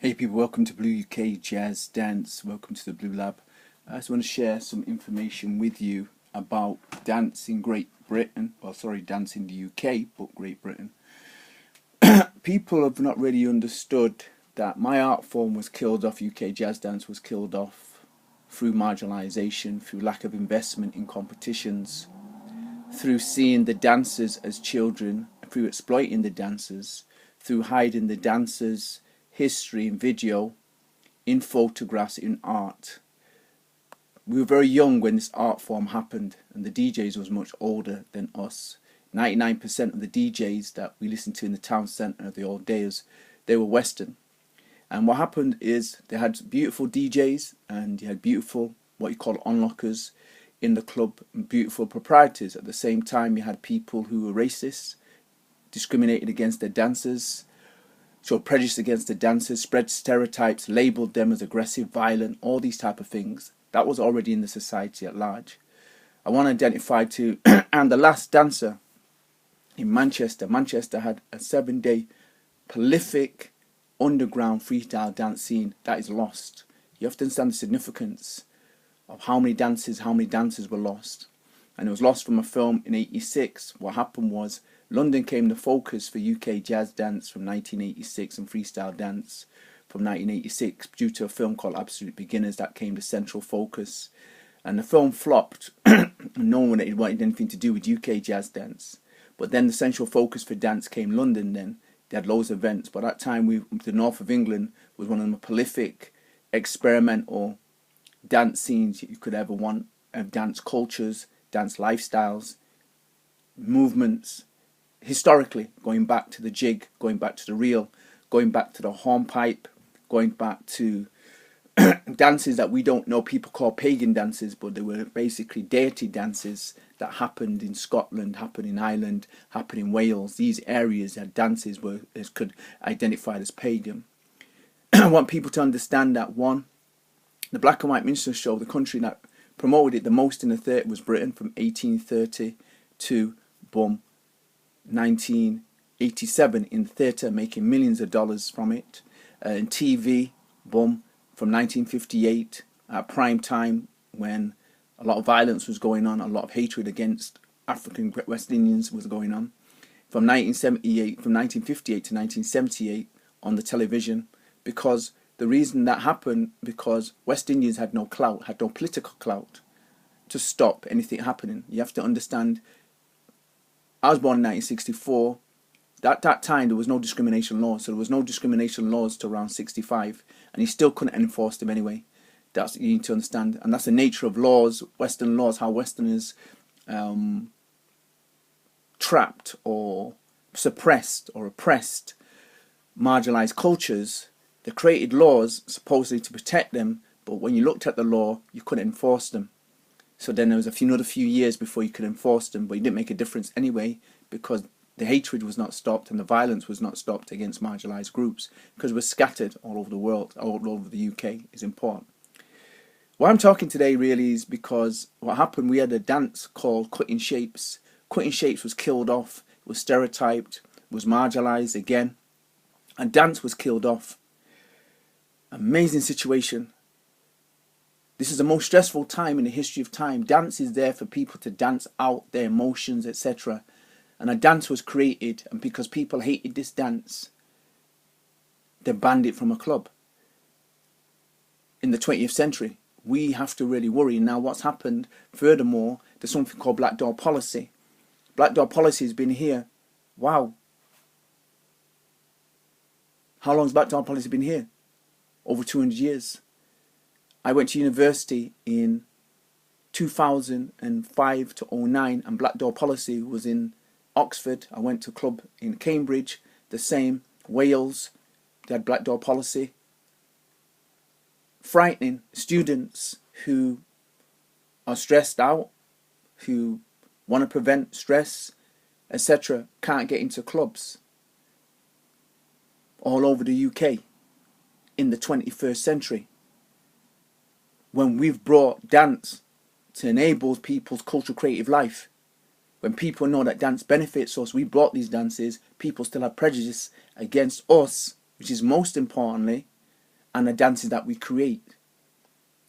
Hey people, welcome to Blue UK Jazz Dance. Welcome to the Blue Lab. I just want to share some information with you about dance in Great Britain. Dance in the UK, but Great Britain. People have not really understood that my art form was killed off, UK jazz dance was killed off through marginalisation, through lack of investment in competitions, through seeing the dancers as children, through exploiting the dancers, through hiding the dancers' history in video, in photographs, in art. We were very young when this art form happened, and the DJs was much older than us. 99% of the DJs that we listened to in the town centre of the old days, they were Western. And what happened is they had beautiful DJs, and you had beautiful, what you call onlookers in the club, and beautiful proprietors. At the same time, you had people who were racist, discriminated against their dancers, showed prejudice against the dancers, spread stereotypes, labelled them as aggressive, violent, all these type of things. That was already in the society at large. I want to identify too, and the last dancer in Manchester. Manchester had a 7-day prolific underground freestyle dance scene that is lost. You have to understand the significance of how many dancers were lost. And it was lost from a film in '86. What happened was London came the focus for UK jazz dance from 1986 and freestyle dance from 1986 due to a film called Absolute Beginners that came the central focus. And the film flopped. No one wanted anything to do with UK jazz dance. But then the central focus for dance came London then. They had loads of events. But at that time, the north of England was one of the more prolific experimental dance scenes you could ever want. Dance cultures, dance lifestyles, movements. Historically, going back to the jig, going back to the reel, going back to the hornpipe, going back to dances that we don't know, people call pagan dances, but they were basically deity dances that happened in Scotland, happened in Ireland, happened in Wales. These areas had dances could identify as pagan. I want people to understand that one, the black and white minstrel show, the country that promoted it the most in the theatre was Britain from 1830 to 1987 in the theatre, making millions of dollars from it. In TV, from 1958 at prime time when a lot of violence was going on, a lot of hatred against African West Indians was going on. From 1958 to 1978 on the television, because the reason that happened because West Indians had no clout, had no political clout to stop anything happening. You have to understand, I was born in 1964. At that time, there was no discrimination laws. So there was no discrimination laws to around 65. And you still couldn't enforce them anyway. That's what you need to understand. And that's the nature of laws, Western laws, how Westerners trapped or suppressed or oppressed marginalized cultures. They created laws supposedly to protect them. But when you looked at the law, you couldn't enforce them. So then there was another few years before you could enforce them. But you didn't make a difference anyway because the hatred was not stopped and the violence was not stopped against marginalised groups because we're scattered all over the world, all over the UK is important. Why I'm talking today really is because what happened, we had a dance called Cutting Shapes. Cutting Shapes was killed off, was stereotyped, was marginalised again, and dance was killed off. Amazing situation. This is the most stressful time in the history of time. Dance is there for people to dance out their emotions, etc. And a dance was created, and because people hated this dance, they banned it from a club. In the 20th century, we have to really worry. Now what's happened, furthermore, there's something called Black Door Policy. Black Door Policy has been here. Wow. How long has Black Door Policy been here? Over 200 years. I went to university in 2005 to 2009, and Black Door Policy was in Oxford. I went to a club in Cambridge, the same. Wales, they had Black Door Policy. Frightening. Students who are stressed out, who want to prevent stress, etc., can't get into clubs all over the UK in the 21st century. When we've brought dance to enable people's cultural creative life, when people know that dance benefits us, we brought these dances, people still have prejudice against us, which is most importantly, and the dances that we create.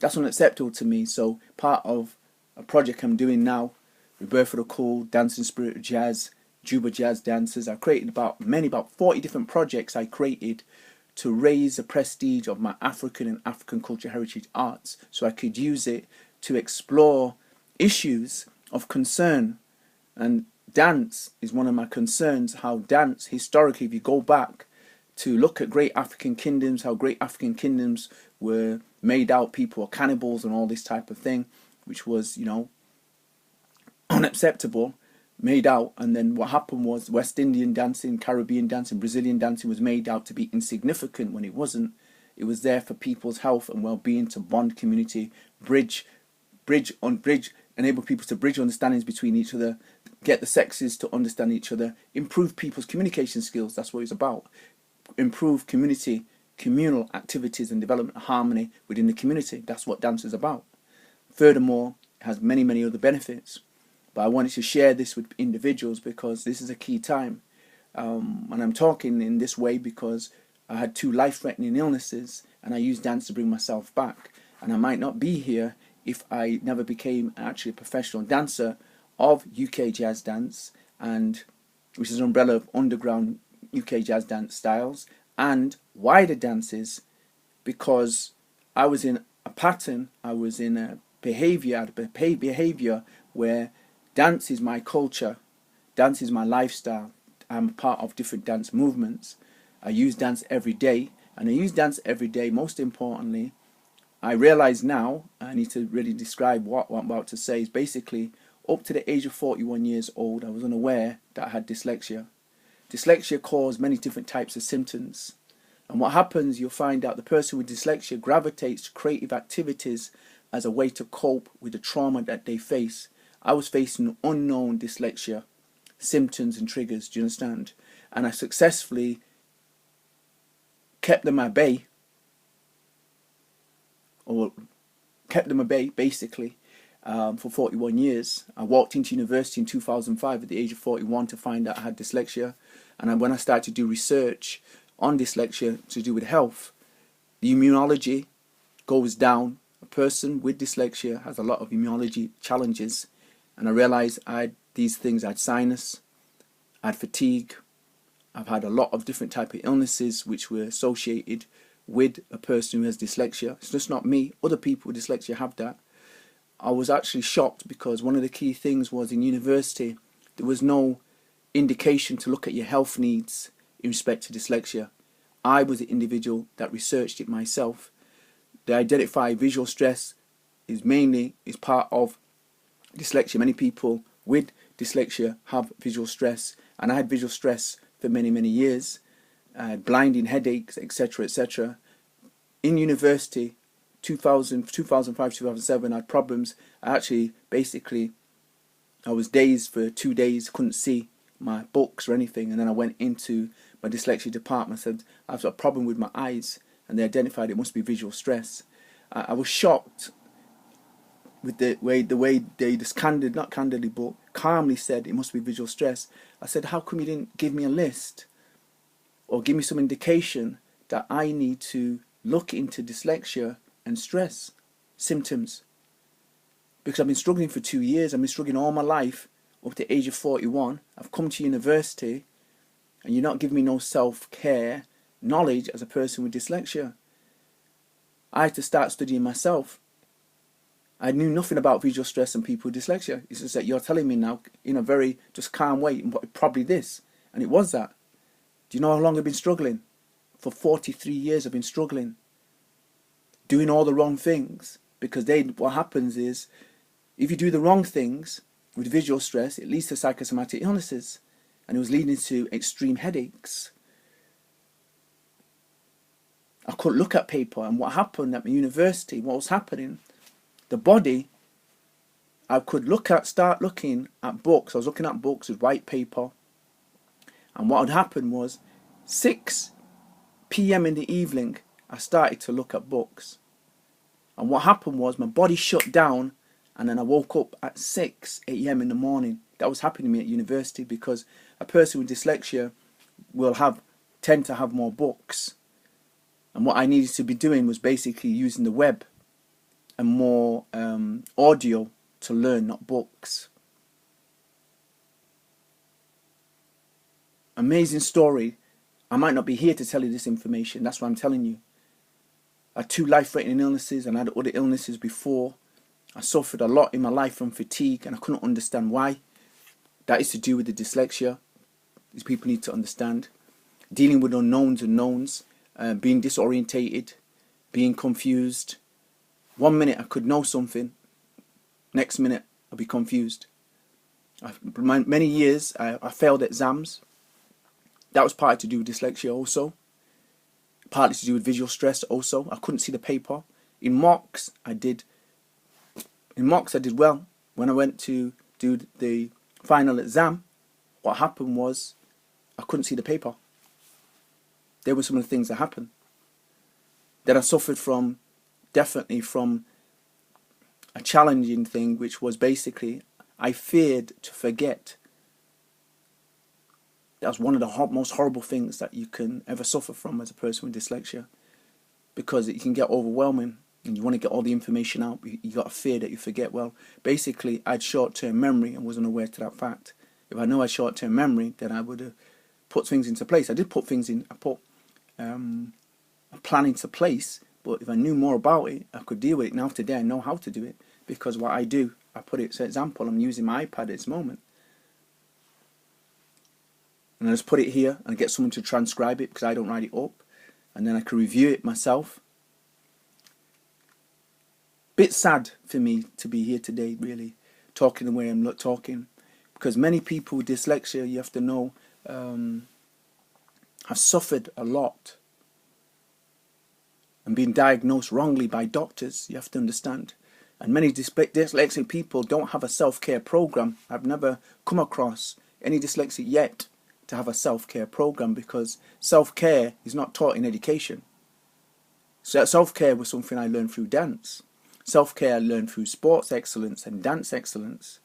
That's unacceptable to me. So part of a project I'm doing now, Rebirth for the Cool, Dancing Spirit of Jazz, Juba Jazz Dancers. I created about 40 different projects I created to raise the prestige of my African and African culture heritage arts, so I could use it to explore issues of concern. And dance is one of my concerns. How dance, historically, if you go back to look at great African kingdoms, how great African kingdoms were made out, people were cannibals and all this type of thing, which was, unacceptable, made out. And then what happened was West Indian dancing, Caribbean dancing, Brazilian dancing was made out to be insignificant when it wasn't. It was there for people's health and well-being, to bond community, bridge, enable people to bridge understandings between each other, get the sexes to understand each other, improve people's communication skills. That's what it's about. Improve communal activities and development of harmony within the community. That's what dance is about. Furthermore, it has many, many other benefits. But I wanted to share this with individuals because this is a key time. And I'm talking in this way because I had 2 life-threatening illnesses and I used dance to bring myself back. And I might not be here if I never became actually a professional dancer of UK jazz dance, and which is an umbrella of underground UK jazz dance styles and wider dances, because I was in a pattern, I was in a behavior where dance is my culture, dance is my lifestyle. I'm a part of different dance movements. I use dance every day, and I use dance every day. Most importantly, I realize now, I need to really describe what I'm about to say, is basically up to the age of 41 years old, I was unaware that I had dyslexia. Dyslexia caused many different types of symptoms. And what happens, you'll find out the person with dyslexia gravitates to creative activities as a way to cope with the trauma that they face. I was facing unknown dyslexia symptoms and triggers, do you understand? And I successfully kept them at bay, basically, for 41 years. I walked into university in 2005 at the age of 41 to find out I had dyslexia. And when I started to do research on dyslexia to do with health, the immunology goes down. A person with dyslexia has a lot of immunology challenges. And I realized I had these things. I had sinus, I had fatigue. I've had a lot of different type of illnesses which were associated with a person who has dyslexia. It's just not me. Other people with dyslexia have that. I was actually shocked because one of the key things was in university there was no indication to look at your health needs in respect to dyslexia. I was the individual that researched it myself. They identify visual stress is part of dyslexia. Many people with dyslexia have visual stress, and I had visual stress for many, many years. I had blinding headaches, etc., etc. In university, 2005, 2007, I had problems. I was dazed for 2 days, couldn't see my books or anything, and then I went into my dyslexia department and said, I've got a problem with my eyes, and they identified it must be visual stress. I was shocked with the way they just not candidly, but calmly said it must be visual stress. I said, how come you didn't give me a list or give me some indication that I need to look into dyslexia and stress symptoms? Because I've been struggling for 2 years. I've been struggling all my life up to the age of 41. I've come to university and you're not giving me no self-care knowledge as a person with dyslexia. I had to start studying myself. I knew nothing about visual stress and people with dyslexia. It's just that you're telling me now in a very just calm way, probably this. And it was that. Do you know how long I've been struggling? For 43 years I've been struggling. Doing all the wrong things. Because what happens is, if you do the wrong things with visual stress, it leads to psychosomatic illnesses. And it was leading to extreme headaches. I couldn't look at paper. And what happened at my university, what was happening, the body, I could start looking at books. I was looking at books with white paper. And what had happened was, 6 p.m. in the evening, I started to look at books. And what happened was, my body shut down, and then I woke up at 6 a.m. in the morning. That was happening to me at university, because a person with dyslexia will tend to have more books. And what I needed to be doing was basically using the web and more audio to learn, not books. Amazing story. I might not be here to tell you this information. That's what I'm telling you. I had 2 life-threatening illnesses and I had other illnesses before. I suffered a lot in my life from fatigue and I couldn't understand why. That is to do with the dyslexia. These people need to understand. Dealing with unknowns and knowns, being disorientated, being confused. One minute I could know something, next minute I'll be confused. Many years I failed exams. That was partly to do with dyslexia also. Partly to do with visual stress also. I couldn't see the paper. In mocks I did well. When I went to do the final exam, what happened was I couldn't see the paper. There were some of the things that happened. Then I suffered definitely from a challenging thing, which was basically I feared to forget. That's one of the most horrible things that you can ever suffer from as a person with dyslexia, because it can get overwhelming and you want to get all the information out. You got a fear that you forget. Well, basically, I had short-term memory and wasn't aware to that fact. If I know I had short-term memory, then I would have put things into place. I did put things in. I put a plan into place, but if I knew more about it, I could deal with it. Now today, I know how to do it, because what I do, I put it. For example, I'm using my iPad at this moment, and I just put it here and get someone to transcribe it because I don't write it up, and then I can review it myself. Bit sad for me to be here today, really, talking the way I'm talking, because many people with dyslexia, you have to know, have suffered a lot and been diagnosed wrongly by doctors. You have to understand. And many dyslexic people don't have a self-care program. I've never come across any dyslexic yet to have a self-care program, because self-care is not taught in education. So self-care was something I learned through dance. Self-care I learned through sports excellence and dance excellence.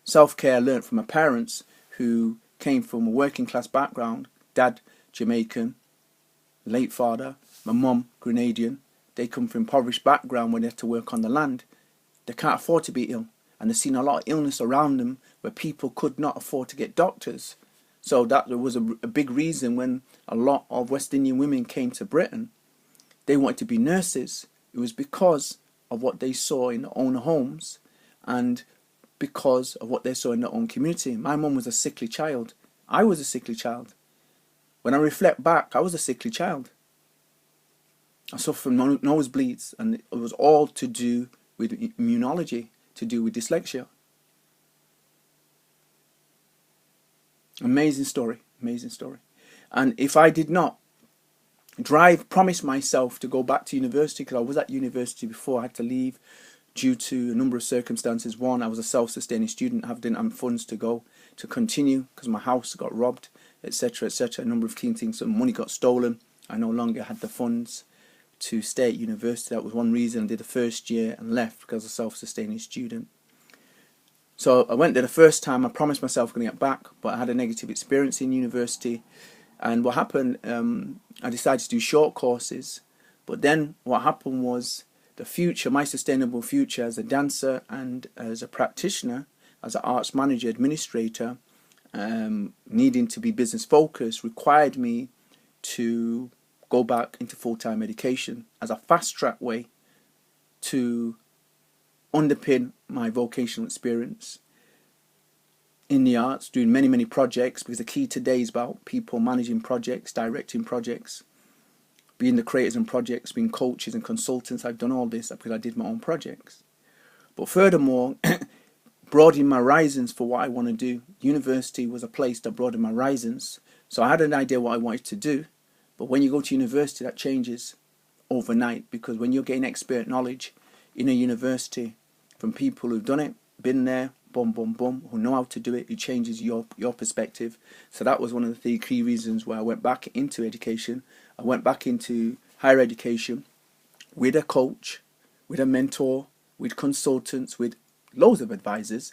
Self-care I learned from my parents, who came from a working class background. Dad Jamaican, late father, my mum Grenadian. They come from impoverished background where they have to work on the land. They can't afford to be ill, and they've seen a lot of illness around them where people could not afford to get doctors. So that was a big reason when a lot of West Indian women came to Britain. They wanted to be nurses. It was because of what they saw in their own homes and because of what they saw in their own community. My mum was a sickly child. I was a sickly child. When I reflect back, I was a sickly child. I suffered from nosebleeds, and it was all to do with immunology, to do with dyslexia. Amazing story, amazing story. And if I did not promise myself to go back to university, because I was at university before, I had to leave due to a number of circumstances. One, I was a self-sustaining student, I didn't have funds to continue because my house got robbed, etc., etc. A number of key things. Some money got stolen. I no longer had the funds to stay at university. That was one reason I did the first year and left, because I was a self-sustaining student. So I went there the first time. I promised myself I'm going to get back, but I had a negative experience in university. And what happened, I decided to do short courses. But then what happened was the future, my sustainable future as a dancer and as a practitioner, as an arts manager, administrator, needing to be business focused, required me to go back into full-time education as a fast-track way to underpin my vocational experience in the arts, doing many, many projects, because the key today is about people managing projects, directing projects, being the creators and projects, being coaches and consultants. I've done all this because I did my own projects. But furthermore, broadening my horizons for what I want to do. University was a place that broadened my horizons. So I had an idea what I wanted to do. But when you go to university, that changes overnight, because when you're getting expert knowledge in a university from people who've done it, been there, boom, boom, boom, who know how to do it, it changes your perspective. So that was one of the key reasons why I went back into education. I went back into higher education with a coach, with a mentor, with consultants, with loads of advisors,